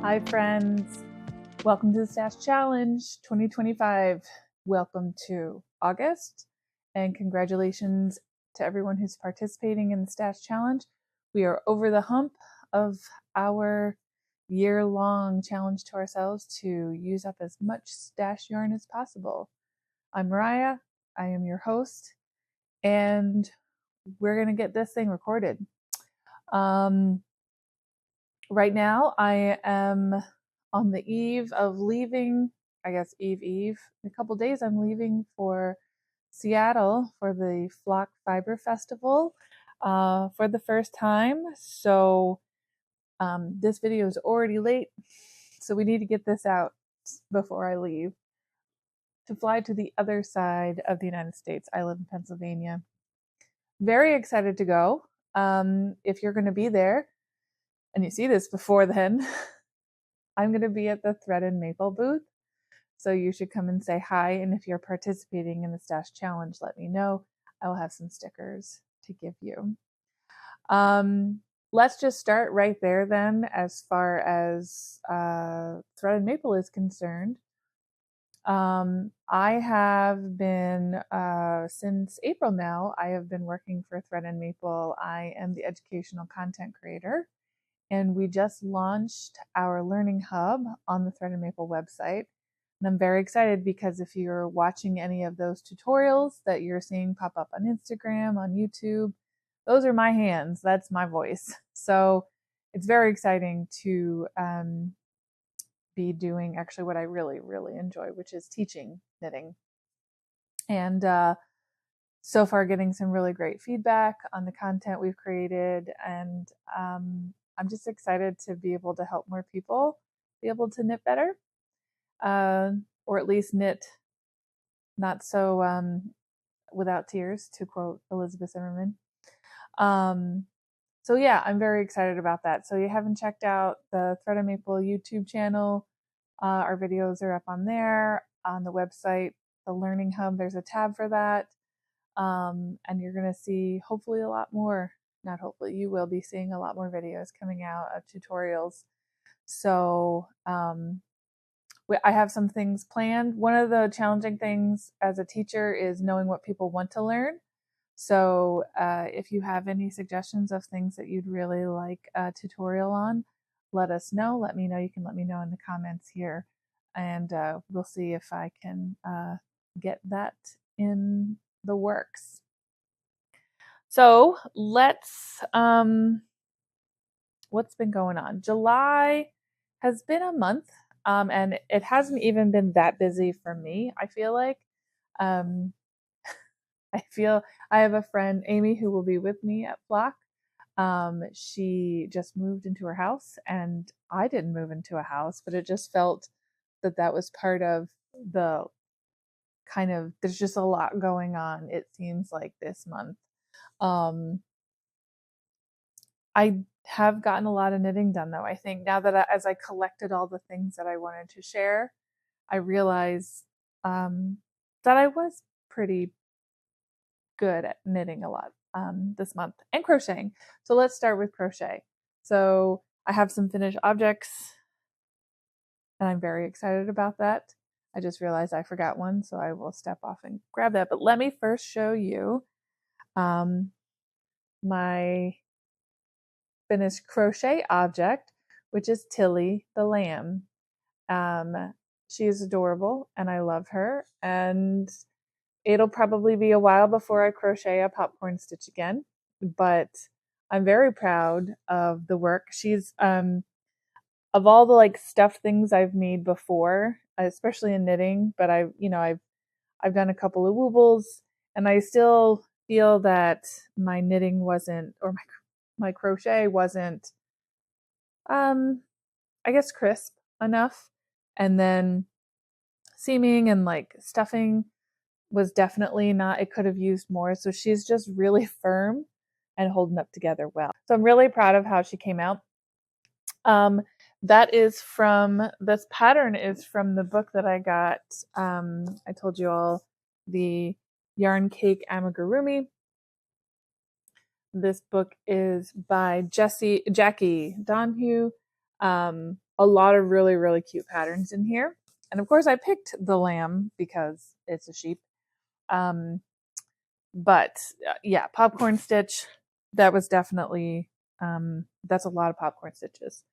Hi friends, welcome to the Stash Challenge 2025. Welcome to August and congratulations to everyone who's participating in the Stash Challenge. We are over the hump of our year-long challenge to ourselves to use up as much stash yarn as possible. I'm Mariah, I am your host, and we're going to get this thing recorded. Right now I am on the eve of leaving, I guess eve. In a couple days I'm leaving for Seattle for the Philia Fiber Festival for the first time. So this video is already late, so we need to get this out before I leave to fly to the other side of the United States. I live in Pennsylvania. Very excited to go. If you're going to be there and you see this before then, I'm going to be at the Thread and Maple booth, so you should come and say hi. And if you're participating in the Stash Challenge, let me know. I will have some stickers to give you. Let's just start right there then. As far as Thread and Maple is concerned, I have been, since April now, I have been working for Thread and Maple. I am the educational content creator. And we just launched our learning hub on the Thread and Maple website. And I'm very excited because if you're watching any of those tutorials that you're seeing pop up on Instagram, on YouTube, those are my hands. That's my voice. So it's very exciting to be doing actually what I really, really enjoy, which is teaching knitting. And so far getting some really great feedback on the content we've created. And I'm just excited to be able to help more people be able to knit better, or at least knit not so without tears, to quote Elizabeth Zimmerman. So yeah, I'm very excited about that. So you haven't checked out the Thread and Maple YouTube channel, our videos are up on there. On the website, the Learning Hub, there's a tab for that. And you're going to see hopefully a lot more, not hopefully, you will be seeing a lot more videos coming out of tutorials. So I have some things planned. One of the challenging things as a teacher is knowing what people want to learn. So if you have any suggestions of things that you'd really like a tutorial on, let us know. Let me know. You can let me know in the comments here, and we'll see if I can get that in the works. So let's, what's been going on? July has been a month, and it hasn't even been that busy for me, I feel like. I have a friend, Amy, who will be with me at Flock. She just moved into her house, and I didn't move into a house, but it just felt that that was part of the kind of, there's just a lot going on, it seems like, this month. I have gotten a lot of knitting done, though. I think now that as I collected all the things that I wanted to share, I realized that I was pretty good at knitting a lot this month, and crocheting. So let's start with crochet. So I have some finished objects, and I'm very excited about that. I just realized I forgot one, so I will step off and grab that. But let me first show you my finished crochet object, which is Tillie the lamb. She is adorable and I love her, and it'll probably be a while before I crochet a popcorn stitch again, but I'm very proud of the work. She's of all the like stuffed things I've made before, especially in knitting, but I've done a couple of woobles, and I still feel that my knitting wasn't, or my crochet wasn't, I guess, crisp enough. And then seaming and like stuffing was definitely not, it could have used more. So she's just really firm and holding up together well. So I'm really proud of how she came out. That is from, this pattern is from the book that I got. I told you all, the Yarn Cake Amigurumi. This book is by Jackie Donhou. A lot of really, really cute patterns in here. And of course I picked the lamb because it's a sheep. But yeah, popcorn stitch, that was definitely, that's a lot of popcorn stitches.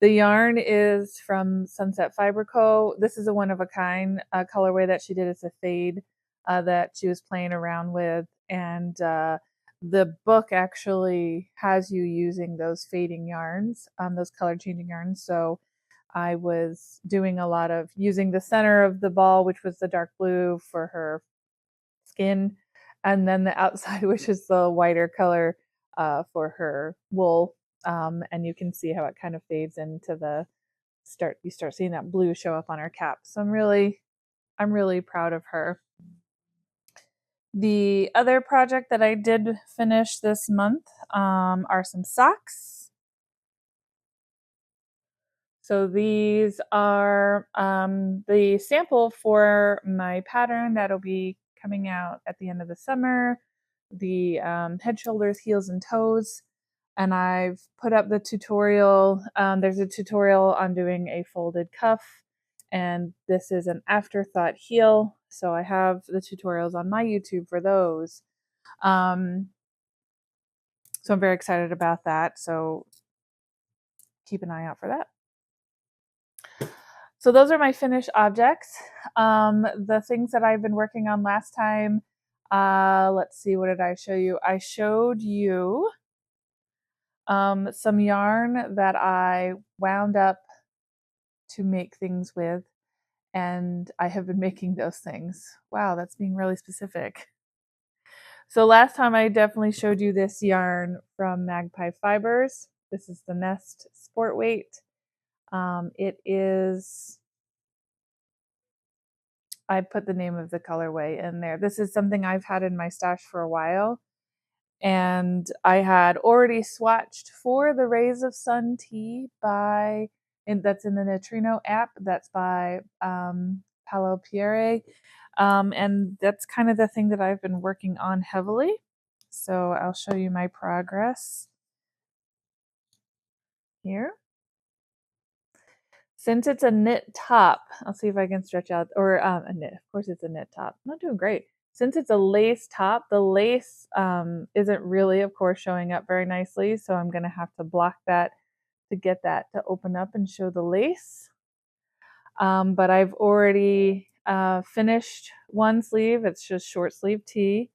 The yarn is from Sunset Fiber Co. This is a one of a kind colorway that she did. It's a fade that she was playing around with. And the book actually has you using those fading yarns, those color changing yarns. So I was doing a lot of using the center of the ball, which was the dark blue for her skin, and then the outside, which is the whiter color for her wool. And you can see how it kind of fades into the start. You start seeing that blue show up on her cap. So I'm really proud of her. The other project that I did finish this month are some socks. So these are the sample for my pattern that'll be coming out at the end of the summer. The head, shoulders, heels, and toes. And I've put up the tutorial. There's a tutorial on doing a folded cuff. And this is an afterthought heel. So I have the tutorials on my YouTube for those. So I'm very excited about that. So keep an eye out for that. So those are my finished objects. The things that I've been working on last time, let's see, what did I show you? I showed you some yarn that I wound up to make things with, and I have been making those things. Wow, that's being really specific. So last time I definitely showed you this yarn from Magpie Fibers. This is the Nest Sport Weight. It is, I put the name of the colorway in there. This is something I've had in my stash for a while. And I had already swatched for the Rays of Sun tee by, and that's in the Knitrino app. That's by Paula Pereira. And that's kind of the thing that I've been working on heavily. So I'll show you my progress here. Since it's a knit top, I'll see if I can stretch out, or a knit, of course it's a knit top. I'm not doing great. Since it's a lace top, the lace isn't really, of course, showing up very nicely. So I'm gonna have to block that to get that to open up and show the lace. But I've already finished one sleeve. It's just short sleeve tee.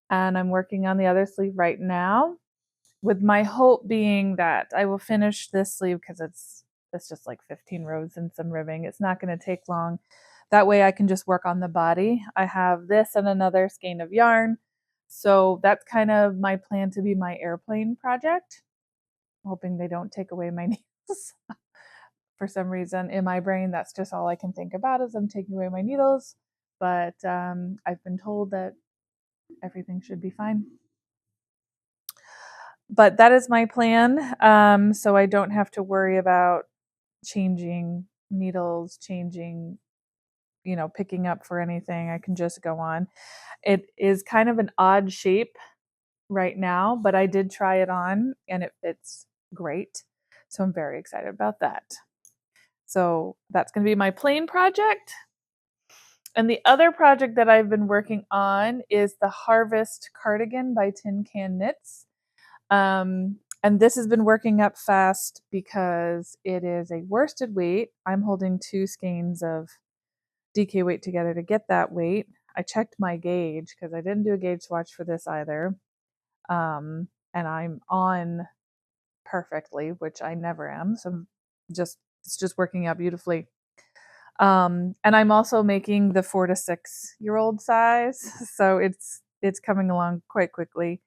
And I'm working on the other sleeve right now, with my hope being that I will finish this sleeve because it's just like 15 rows and some ribbing. It's not going to take long. That way I can just work on the body. I have this and another skein of yarn. So that's kind of my plan to be my airplane project. I'm hoping they don't take away my needles. For some reason in my brain, that's just all I can think about is I'm taking away my needles. But I've been told that everything should be fine. But that is my plan. So I don't have to worry about changing needles, changing, picking up for anything. I can just go on. It is kind of an odd shape right now, but I did try it on and it fits great. So I'm very excited about that. So that's going to be my plain project. And the other project that I've been working on is the Harvest cardigan by Tin Can Knits. And this has been working up fast because it is a worsted weight. I'm holding 2 skeins of DK weight together to get that weight. I checked my gauge because I didn't do a gauge swatch for this either. And I'm on perfectly, which I never am. So it's just working out beautifully. And I'm also making the 4 to 6 year old size. So it's coming along quite quickly.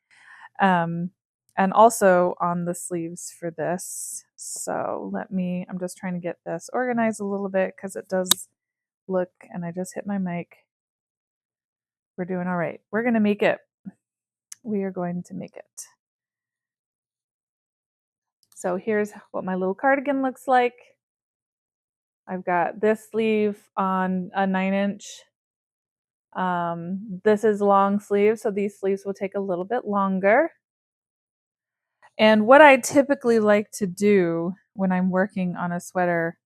And also on the sleeves for this. So I'm just trying to get this organized a little bit because it does look, and I just hit my mic. We're doing all right. We're going to make it. We are going to make it. So here's what my little cardigan looks like. I've got this sleeve on a 9-inch. This is long sleeve, so these sleeves will take a little bit longer. And what I typically like to do when I'm working on a sweater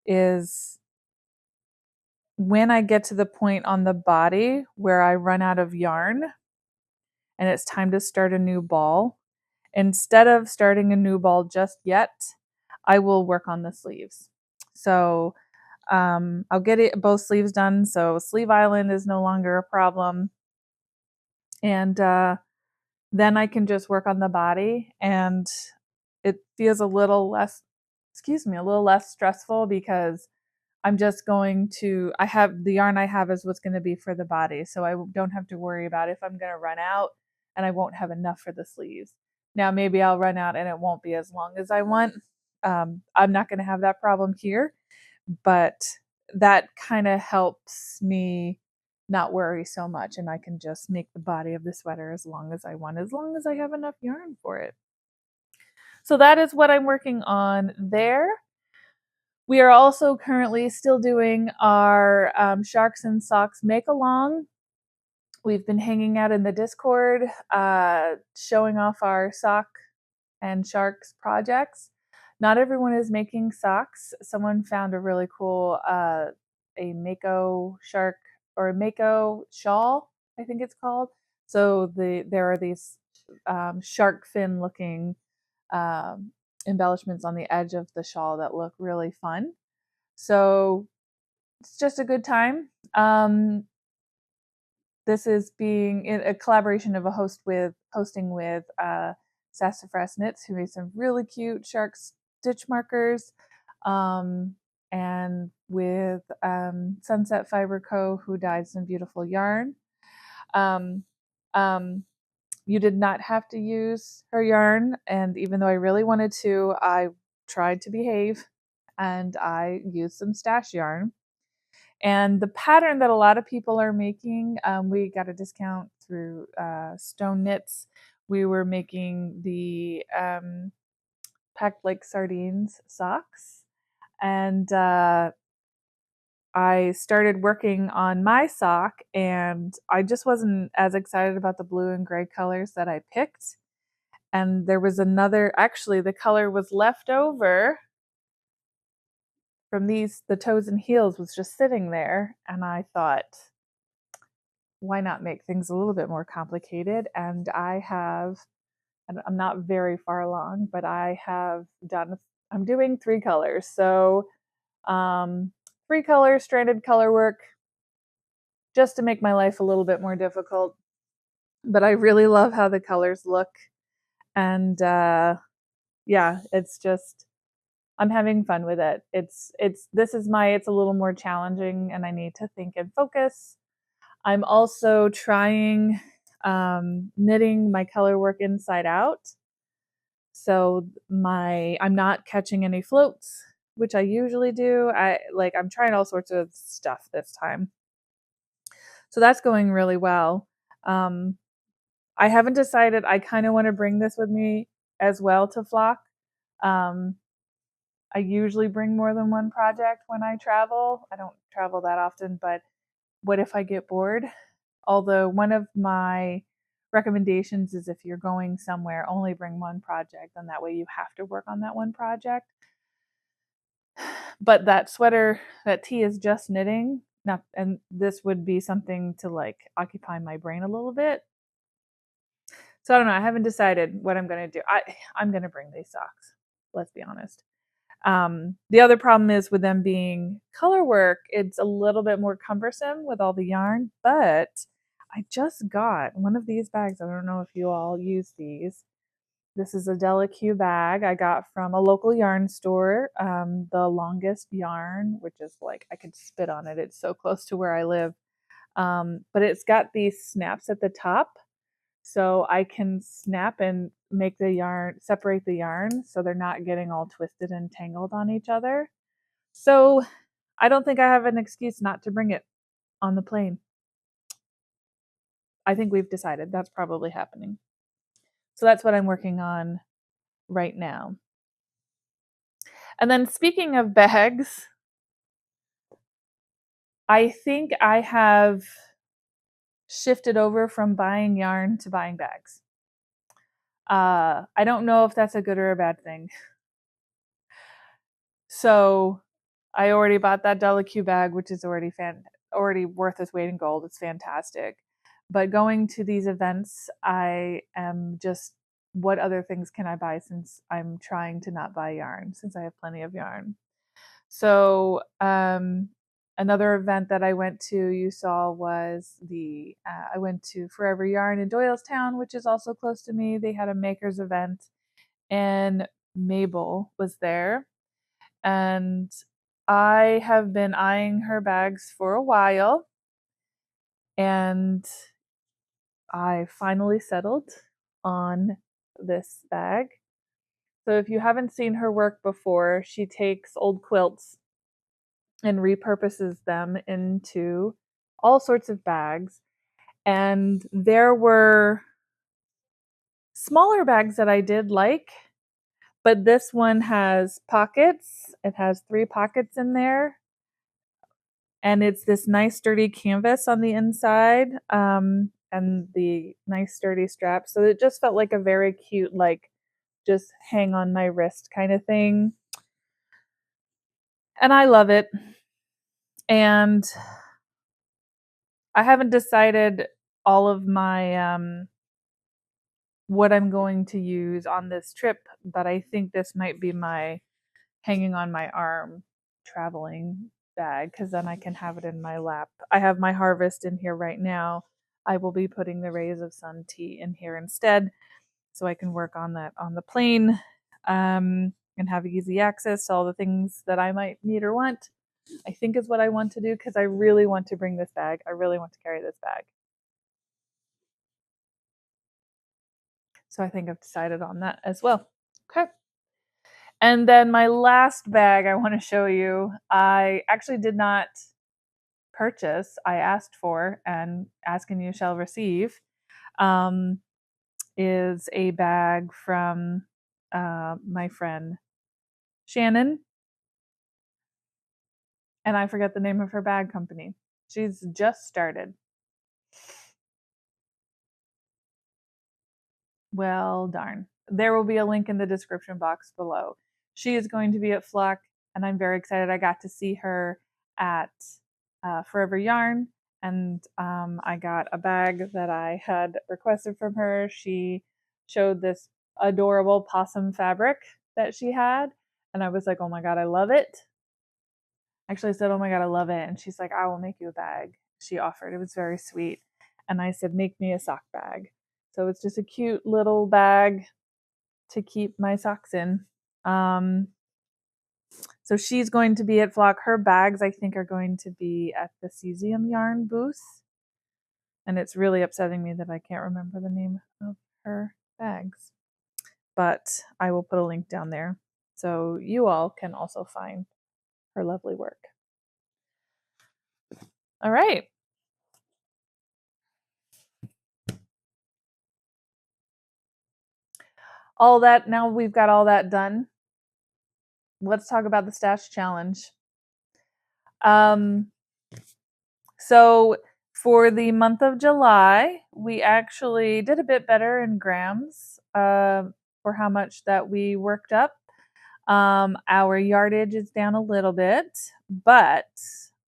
is when I get to the point on the body where I run out of yarn and it's time to start a new ball. Instead of starting a new ball just yet, I will work on the sleeves. So I'll get both sleeves done. So sleeve island is no longer a problem. And then I can just work on the body, and it feels a little less, a little less stressful because I'm just going to, I have the yarn I have is what's going to be for the body. So I don't have to worry about if I'm going to run out and I won't have enough for the sleeves. Now, maybe I'll run out and it won't be as long as I want. I'm not going to have that problem here, but that kind of helps me not worry so much, and I can just make the body of the sweater as long as I want, as long as I have enough yarn for it. So that is what I'm working on there. We are also currently still doing our Sharks and Socks make-along. We've been hanging out in the Discord, showing off our sock and sharks projects. Not everyone is making socks. Someone found a really cool a mako shark or a mako shawl, I think it's called. So there are these shark fin looking embellishments on the edge of the shawl that look really fun. So it's just a good time. This is being a collaboration of hosting with Sassafras Knits, who made some really cute shark stitch markers, and with Sunset Fiber Co, who dyed some beautiful yarn. Um, um, you did not have to use her yarn, and even though I really wanted to, I tried to behave, and I used some stash yarn. And the pattern that a lot of people are making, we got a discount through Stone Knits. We were making the packed like sardines socks. And I started working on my sock, and I just wasn't as excited about the blue and gray colors that I picked. And there was another, actually, the color was left over from the toes and heels was just sitting there. And I thought, why not make things a little bit more complicated? And I'm not very far along, but I'm doing 3 colors. So 3 colors, stranded color work, just to make my life a little bit more difficult. But I really love how the colors look. And yeah, it's just, I'm having fun with it. It's a little more challenging, and I need to think and focus. I'm also trying knitting my color work inside out. So I'm not catching any floats, which I usually do. I'm trying all sorts of stuff this time. So that's going really well. I haven't decided. I kind of want to bring this with me as well to Flock. I usually bring more than one project when I travel. I don't travel that often, but what if I get bored? Although one of my recommendations is if you're going somewhere, only bring one project, and that way you have to work on that one project. But that sweater, that tee is just knitting. Now, and this would be something to like occupy my brain a little bit. So I don't know. I haven't decided what I'm going to do. I'm going to bring these socks. Let's be honest. The other problem is with them being color work, it's a little bit more cumbersome with all the yarn, but I just got one of these bags. I don't know if you all use these. This is a Della Q bag I got from a local yarn store, the Longest Yarn, which is like, I could spit on it. It's so close to where I live. But it's got these snaps at the top, so I can snap and make the yarn, separate the yarn so they're not getting all twisted and tangled on each other. So I don't think I have an excuse not to bring it on the plane. I think we've decided that's probably happening. So that's what I'm working on right now. And then speaking of bags, I think I have shifted over from buying yarn to buying bags. I don't know if that's a good or a bad thing. So I already bought that Della Q bag, which is already worth its weight in gold. It's fantastic. But going to these events, I am just, what other things can I buy since I'm trying to not buy yarn, since I have plenty of yarn. So another event that I went to, you saw, was I went to Forever Yarn in Doylestown, which is also close to me. They had a makers event, and M.A.B.E.L was there. And I have been eyeing her bags for a while, and I finally settled on this bag. So if you haven't seen her work before, she takes old quilts and repurposes them into all sorts of bags. And there were smaller bags that I did like, but this one has pockets. It has 3 pockets in there. And it's this nice sturdy canvas on the inside, and the nice sturdy strap. So it just felt like a very cute, like, just hang on my wrist kind of thing. And I love it. And I haven't decided all of my what I'm going to use on this trip, but I think this might be my hanging on my arm traveling bag, because then I can have it in my lap. I have my harvest in here right now. I will be putting the Rays of Sun tea in here instead, so I can work on that on the plane, and have easy access to all the things that I might need or want. I think is what I want to do, because I really want to bring this bag. I really want to carry this bag. So I think I've decided on that as well. Okay. And then my last bag I want to show you, I actually did not purchase. I asked for, and ask and you shall receive, is a bag from my friend Shannon. And I forget the name of her bag company. She's just started. Well, darn. There will be a link in the description box below. She is going to be at Flock, and I'm very excited. I got to see her at Forever Yarn, and I got a bag that I had requested from her. She showed this adorable possum fabric that she had, and I was like, oh my god, I love it. Actually, I said, oh my god, I love it. And she's like, I will make you a bag. She offered. It was very sweet. And I said, make me a sock bag. So it's just a cute little bag to keep my socks in. So she's going to be at Flock. Her bags, I think, are going to be at the Cesium Yarn booth. And it's really upsetting me that I can't remember the name of her bags. But I will put a link down there so you all can also find her lovely work. All right. All that, now we've got all that done. Let's talk about the stash challenge. So for the month of July, we actually did a bit better in grams for how much that we worked up. Our yardage is down a little bit, but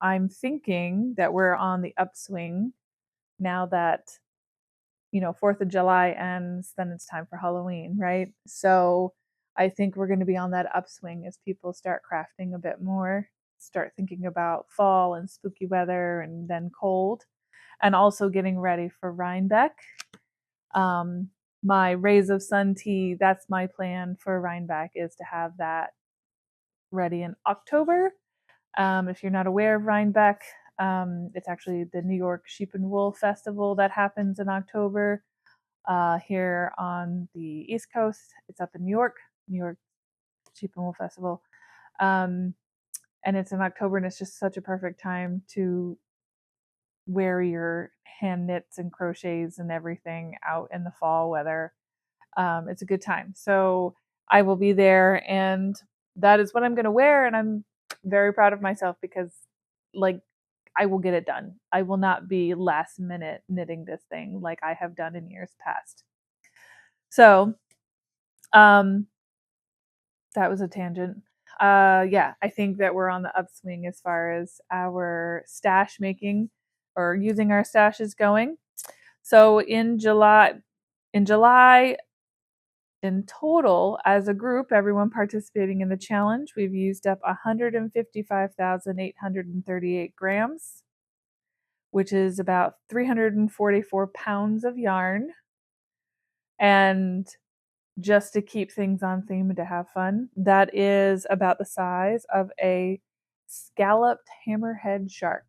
I'm thinking that we're on the upswing now that, 4th of July ends, then it's time for Halloween, right? So I think we're going to be on that upswing as people start crafting a bit more, start thinking about fall and spooky weather and then cold, and also getting ready for Rhinebeck. My Rays of Sun tea, that's my plan for Rhinebeck, is to have that ready in October. If you're not aware of Rhinebeck, it's actually the New York Sheep and Wool Festival that happens in October. Here on the East Coast, it's up in New York Sheep and Wool Festival. And it's in October, and it's just such a perfect time to wear your hand knits and crochets and everything out in the fall weather. It's a good time. So I will be there, and that is what I'm going to wear. And I'm very proud of myself because, like, I will get it done. I will not be last minute knitting this thing like I have done in years past. So, that was a tangent. yeah, I think that we're on the upswing as far as our stash making or using our stashes going. So in July, in total, as a group, everyone participating in the challenge, we've used up 155,838 grams, which is about 344 pounds of yarn. And just to keep things on theme and to have fun, that is about the size of a scalloped hammerhead shark.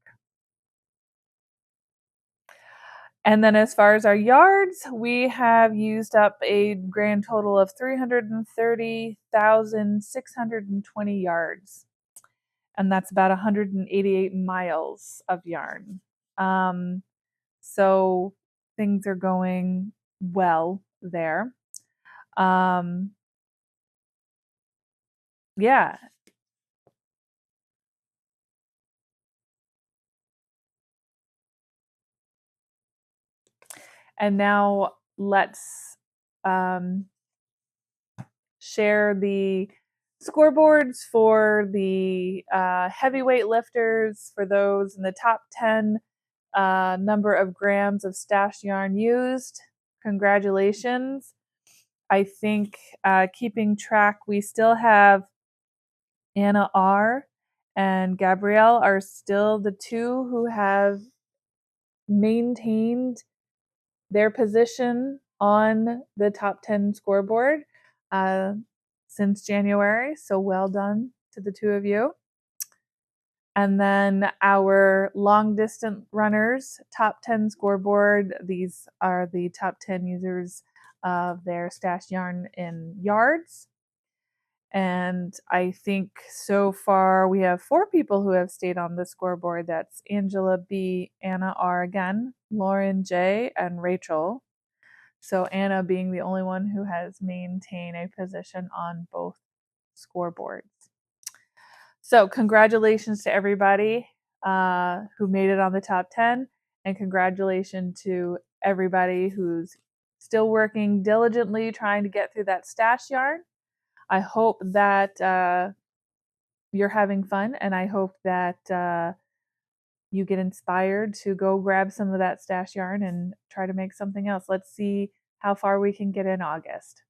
And then as far as our yards, we have used up a grand total of 330,620 yards. And that's about 188 miles of yarn. So things are going well there. Yeah. And now let's share the scoreboards for the heavyweight lifters, for those in the top 10 number of grams of stashed yarn used. Congratulations. I think keeping track, we still have Anna R. and Gabrielle are still the two who have maintained their position on the top 10 scoreboard since January. So well done to the two of you. And then our long distance runners, top 10 scoreboard. These are the top 10 users of their stashed yarn in yards. And I think so far we have 4 people who have stayed on the scoreboard. That's Angela B, Anna R again, Lauren J, and Rachel. So Anna being the only one who has maintained a position on both scoreboards. So congratulations to everybody who made it on the top 10, and congratulations to everybody who's still working diligently trying to get through that stash yarn. I hope that you're having fun, and I hope that you get inspired to go grab some of that stash yarn and try to make something else. Let's see how far we can get in August.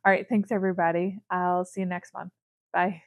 All right, thanks everybody. I'll see you next month. Bye.